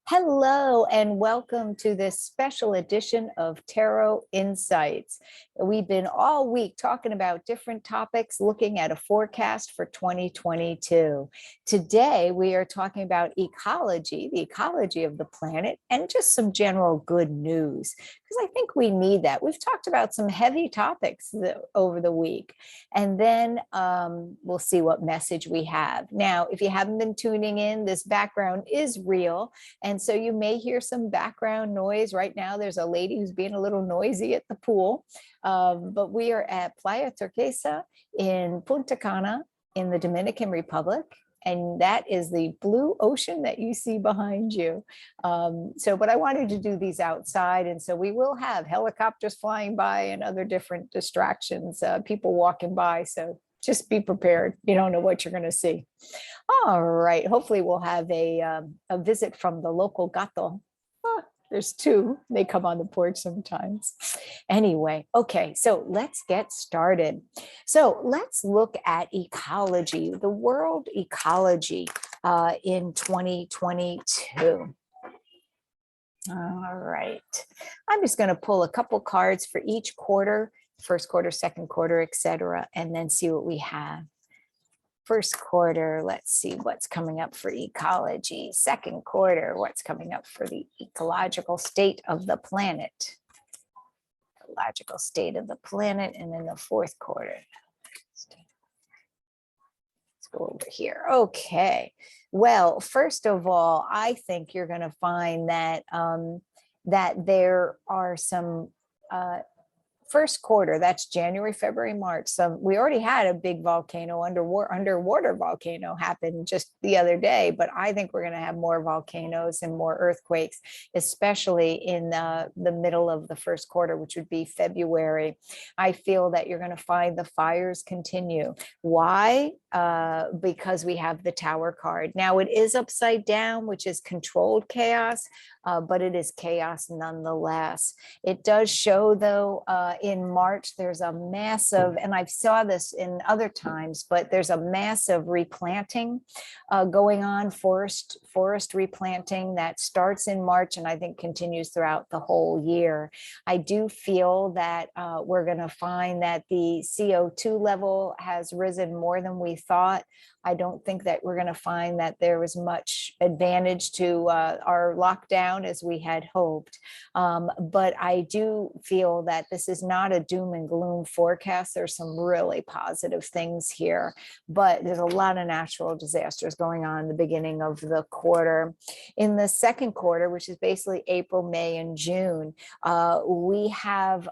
Hello and welcome to this special edition of Tarot Insights. We've been all week talking about different topics, looking at a forecast for 2022. Today, we are talking about ecology, the ecology of the planet, and just some general good news, because I think we need that. We've talked about some heavy topics over the week, and then we'll see what message we have. Now, if you haven't been tuning in, this background is real. And so you may hear some background noise. Right now, there's a lady who's being a little noisy at the pool. But we are at Playa Turquesa in Punta Cana in the Dominican Republic. And that is the blue ocean that you see behind you. But I wanted to do these outside. And so we will have helicopters flying by and other different distractions, people walking by. So just be prepared. You don't know what you're going to see. All right. Hopefully we'll have a visit from the local gato. There's two. They come on the porch sometimes. Anyway, okay, so let's get started. So let's look at ecology, the world ecology in 2022. All right. I'm just going to pull a couple cards for each quarter, first quarter, second quarter, etc., and then see what we have. First quarter, let's see what's coming up for ecology. Second quarter, what's coming up for the ecological state of the planet. Ecological state of the planet, and then the fourth quarter. Let's go over here. Okay. Well, first of all, I think you're going to find that that there are some first quarter, that's January, February, March. So we already had a big volcano, underwater volcano happen just the other day, but I think we're going to have more volcanoes and more earthquakes, especially in the middle of the first quarter, which would be February. I feel that you're going to find the fires continue. Why? Because we have the Tower card. Now it is upside down, which is controlled chaos, but it is chaos nonetheless. It does show, though, in March, there's a massive, and I saw this in other times, but there's a massive replanting going on, forest replanting that starts in March and I think continues throughout the whole year. I do feel that we're going to find that the CO2 level has risen more than we thought. I don't think that we're going to find that there was much advantage to our lockdown as we had hoped. But I do feel that this is not a doom and gloom forecast. There's some really positive things here, but there's a lot of natural disasters going on in the beginning of the quarter. In the second quarter, which is basically April, May, and June, we have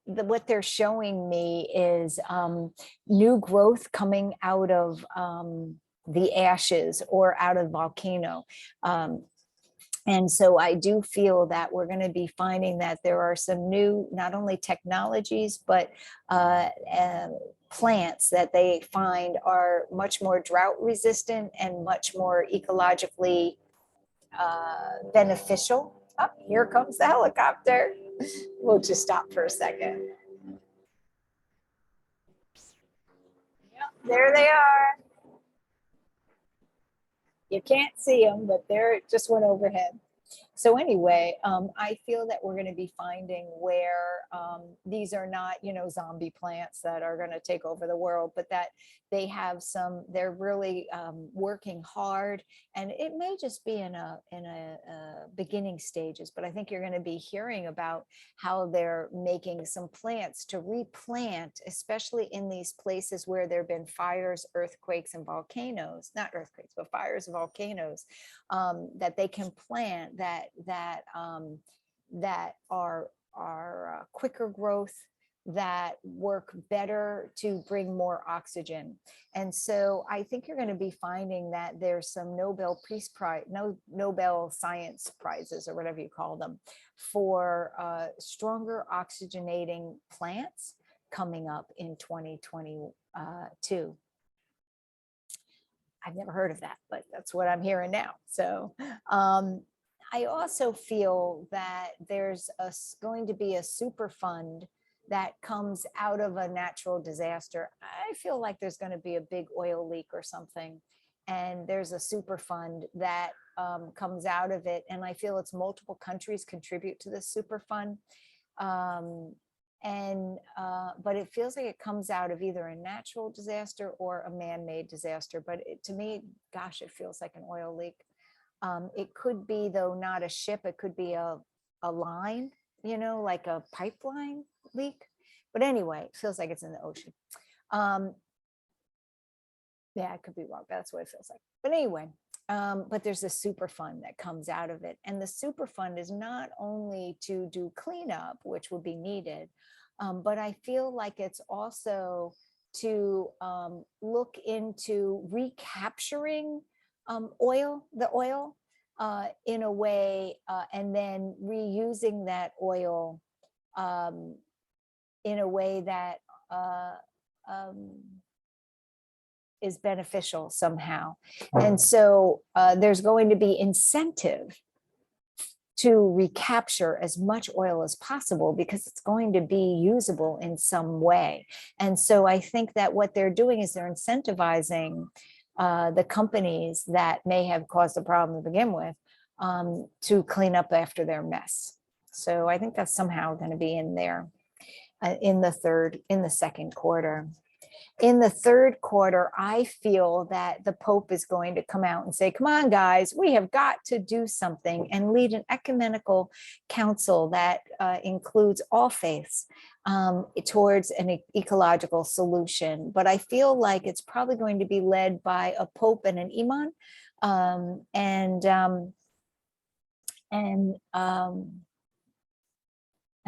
what they're showing me is new growth coming out of the ashes or out of volcano. And so I do feel that we're going to be finding that there are some new, not only technologies, but plants that they find are much more drought resistant and much more ecologically beneficial. Oh, here comes the helicopter. We'll just stop for a second. Yep, there they are. You can't see them, but they're just went overhead. So anyway, I feel that we're going to be finding where these are not, zombie plants that are going to take over the world, but that they have they're really working hard, and it may just be in a beginning stages, but I think you're going to be hearing about how they're making some plants to replant, especially in these places where there have been fires, earthquakes, and volcanoes, not earthquakes, but fires and volcanoes, that they can plant that are quicker growth, that work better to bring more oxygen. And so I think you're going to be finding that there's some Nobel Science Prizes, or whatever you call them, for stronger oxygenating plants coming up in 2022. I've never heard of that, but that's what I'm hearing now. So I also feel that there's going to be a super fund that comes out of a natural disaster. I feel like there's going to be a big oil leak or something. and there's a super fund that comes out of it. And I feel it's multiple countries contribute to this super fund. But it feels like it comes out of either a natural disaster or a man-made disaster. But to me, gosh, it feels like an oil leak. It could be, though, not a ship. It could be a line, like a pipeline leak. But anyway, it feels like it's in the ocean. Yeah, I could be wrong. That's what it feels like. But anyway, but there's a super fund that comes out of it. And the super fund is not only to do cleanup, which would be needed, but I feel like it's also to look into recapturing the oil in a way, and then reusing that oil in a way that is beneficial somehow. And so there's going to be incentive to recapture as much oil as possible because it's going to be usable in some way. And so I think that what they're doing is they're incentivizing the companies that may have caused the problem to begin with to clean up after their mess. So I think that's somehow going to be in there in the second quarter. In the third quarter, I feel that the Pope is going to come out and say, come on, guys, we have got to do something, and lead an ecumenical council that includes all faiths towards an ecological solution. But I feel like it's probably going to be led by a Pope and an imam.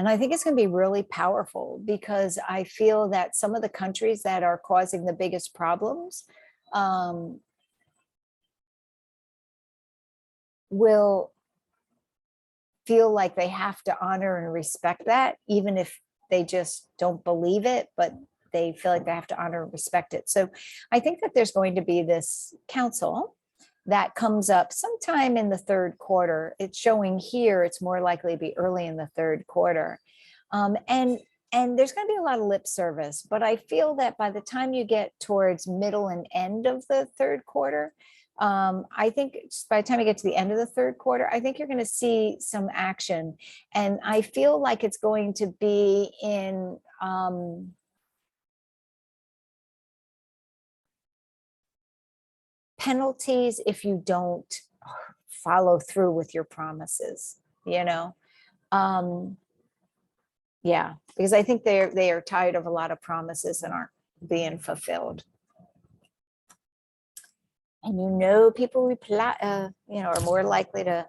And I think it's going to be really powerful because I feel that some of the countries that are causing the biggest problems will feel like they have to honor and respect that, even if they just don't believe it, but they feel like they have to honor and respect it. So I think that there's going to be this council that comes up sometime in the third quarter. It's showing here it's more likely to be early in the third quarter. And there's going to be a lot of lip service, but I feel that by the time you get towards middle and end of the third quarter, I think by the time you get to the end of the third quarter, I think you're going to see some action. And I feel like it's going to be in penalties if you don't follow through with your promises, yeah, because I think they are tired of a lot of promises that aren't being fulfilled. And people reply, are more likely to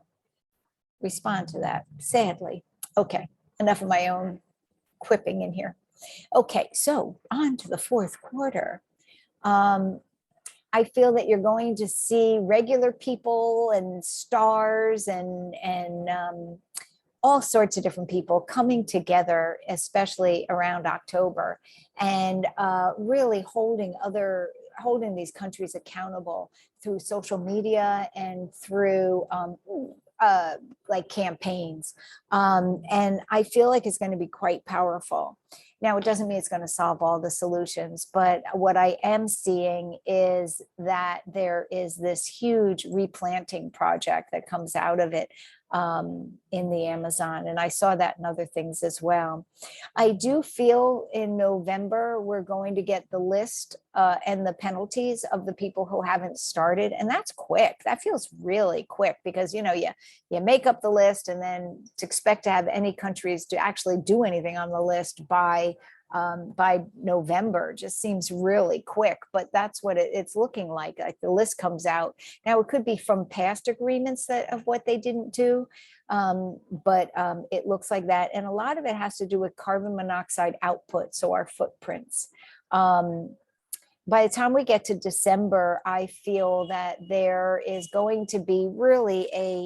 respond to that, sadly. Okay, enough of my own quipping in here. Okay, so on to the fourth quarter. I feel that you're going to see regular people and stars and all sorts of different people coming together, especially around October, and really holding these countries accountable through social media and through like campaigns. And I feel like it's going to be quite powerful. Now, it doesn't mean it's going to solve all the solutions, but what I am seeing is that there is this huge replanting project that comes out of it in the Amazon. And I saw that in other things as well. I do feel in November, we're going to get the list and the penalties of the people who haven't started. And that's quick. That feels really quick because, you make up the list, and then to expect to have any countries to actually do anything on the list by November just seems really quick, but that's what it's looking like. Like the list comes out now. It could be from past agreements of what they didn't do, but it looks like that, and a lot of it has to do with carbon monoxide output, so our footprints. By the time we get to December, I feel that there is going to be really a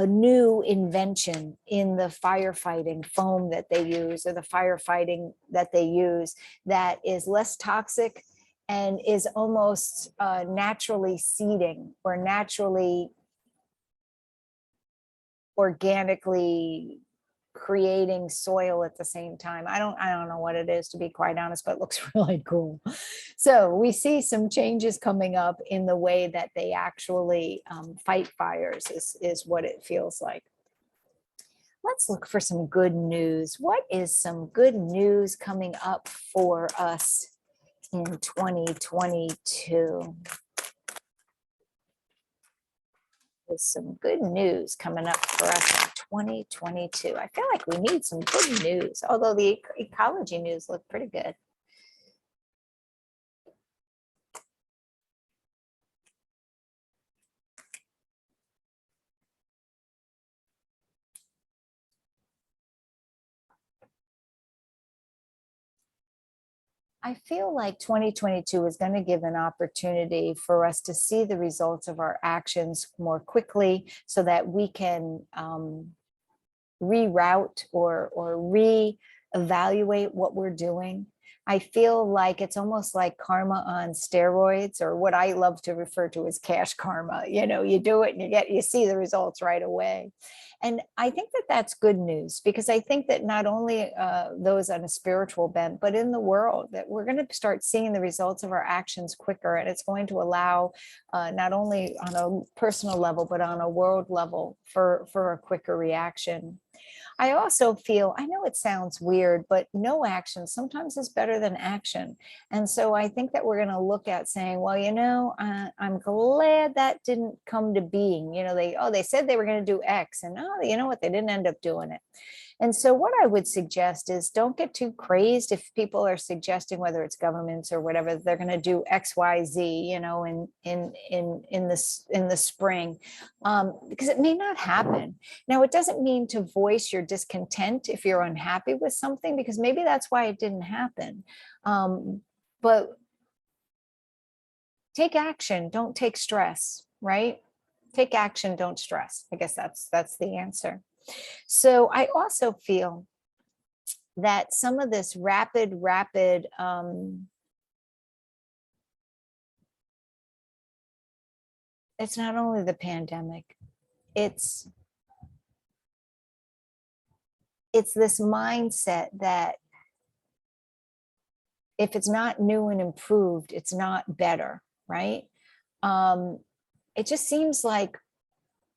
new invention in the firefighting foam that they use, or the firefighting that they use, that is less toxic and is almost naturally seeding or naturally organically creating soil at the same time. I don't know what it is, to be quite honest, but it looks really cool. So we see some changes coming up in the way that they actually fight fires is what it feels like. Let's look for some good news. What is some good news coming up for us in 2022? There's some good news coming up for us in 2022. I feel like we need some good news, although the ecology news look pretty good. I feel like 2022 is going to give an opportunity for us to see the results of our actions more quickly so that we can reroute or re-evaluate what we're doing. I feel like it's almost like karma on steroids, or what I love to refer to as cash karma. You know, you do it and you see the results right away. And I think that that's good news, because I think that not only those on a spiritual bent, but in the world, that we're going to start seeing the results of our actions quicker. And it's going to allow not only on a personal level, but on a world level for a quicker reaction. I also feel, I know it sounds weird, but no action sometimes is better than action. And so I think that we're going to look at saying, well, you know, I'm glad that didn't come to being. You know, they said they were going to do X, and oh, you know what, they didn't end up doing it. And so what I would suggest is don't get too crazed if people are suggesting, whether it's governments or whatever, they're going to do X, Y, Z, you know, in the spring, because it may not happen. Now, it doesn't mean to voice your discontent if you're unhappy with something, because maybe that's why it didn't happen. But take action, don't take stress, right? Take action, don't stress. I guess that's the answer. So I also feel that some of this rapid, it's not only the pandemic, it's this mindset that if it's not new and improved, it's not better, right? It just seems like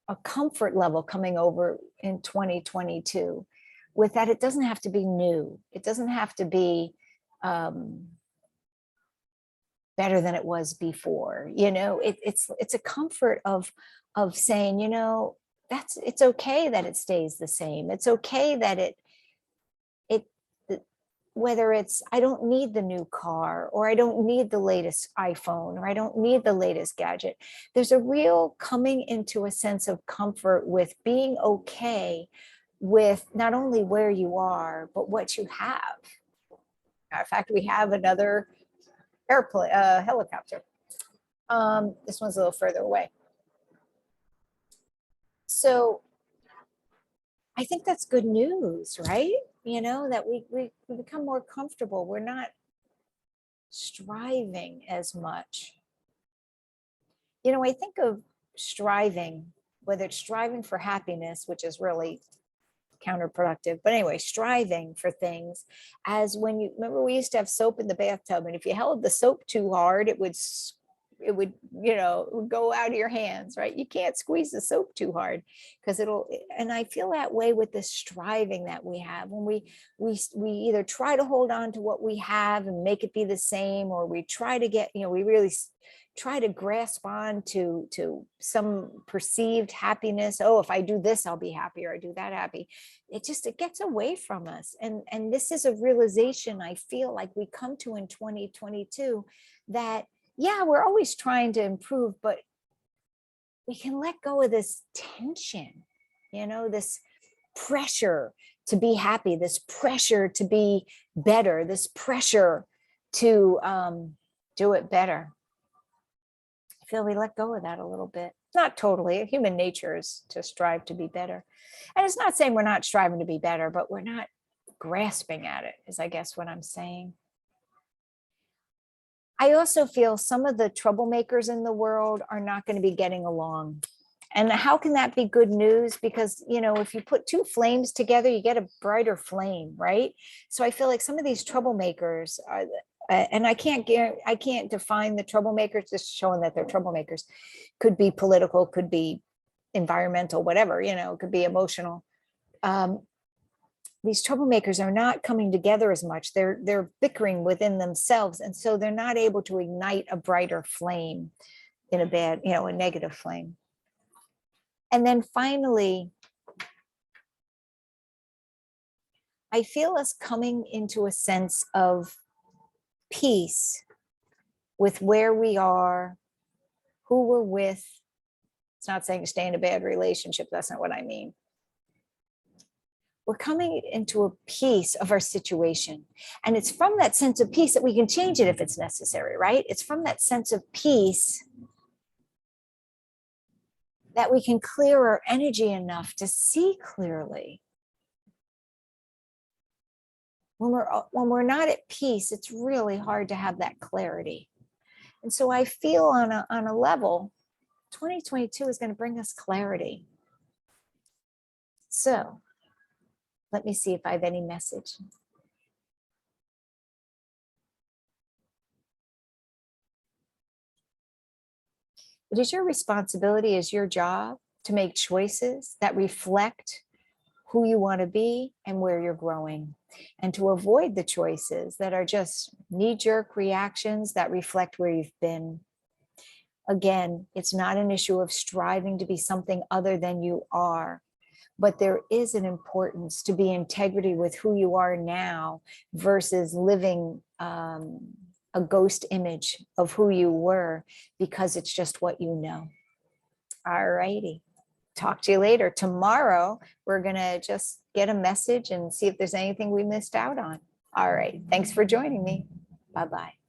a comfort level coming over in 2022 with that. It doesn't have to be new. It doesn't have to be better than it was before. You know, it's a comfort of saying, you know, it's okay that it stays the same. It's okay that it whether it's, I don't need the new car, or I don't need the latest iPhone, or I don't need the latest gadget. There's a real coming into a sense of comfort with being okay with not only where you are, but what you have. In fact, we have another airplane, helicopter. This one's a little further away. So I think that's good news, right? You know, that we become more comfortable. We're not striving as much. You know, I think of striving, whether it's striving for happiness, which is really counterproductive, but anyway, striving for things, as when you remember, we used to have soap in the bathtub, and if you held the soap too hard, it would, you know, it would go out of your hands, right? You can't squeeze the soap too hard, because it'll, and I feel that way with the striving that we have when we either try to hold on to what we have and make it be the same, or we try to get, you know, we really try to grasp on to some perceived happiness. Oh, if I do this, I'll be happy, or I do that happy. It gets away from us. And this is a realization I feel like we come to in 2022, that yeah, we're always trying to improve, but we can let go of this tension, you know, this pressure to be happy, this pressure to be better, this pressure to do it better. I feel we let go of that a little bit. Not totally. Human nature is to strive to be better. And it's not saying we're not striving to be better, but we're not grasping at it, is I guess what I'm saying. I also feel some of the troublemakers in the world are not going to be getting along. And how can that be good news? Because, you know, if you put two flames together, you get a brighter flame, right? So I feel like some of these troublemakers are, and I can't define the troublemakers, just showing that they're troublemakers. Could be political, could be environmental, whatever, you know, could be emotional. Um, these troublemakers are not coming together as much. They're bickering within themselves, and so they're not able to ignite a brighter flame in a bad, you know, a negative flame. And then finally, I feel us coming into a sense of peace with where we are, who we're with. It's not saying stay in a bad relationship. That's not what I mean. We're coming into a peace of our situation. And it's from that sense of peace that we can change it if it's necessary, right? It's from that sense of peace that we can clear our energy enough to see clearly. When we're not at peace, it's really hard to have that clarity. And so I feel on a level, 2022 is going to bring us clarity. So let me see if I have any message. It is your responsibility, is your job to make choices that reflect who you want to be and where you're growing, and to avoid the choices that are just knee-jerk reactions that reflect where you've been. Again, it's not an issue of striving to be something other than you are, but there is an importance to be integrity with who you are now versus living a ghost image of who you were because it's just what you know. All righty. Talk to you later. Tomorrow, we're going to just get a message and see if there's anything we missed out on. All right. Thanks for joining me. Bye-bye.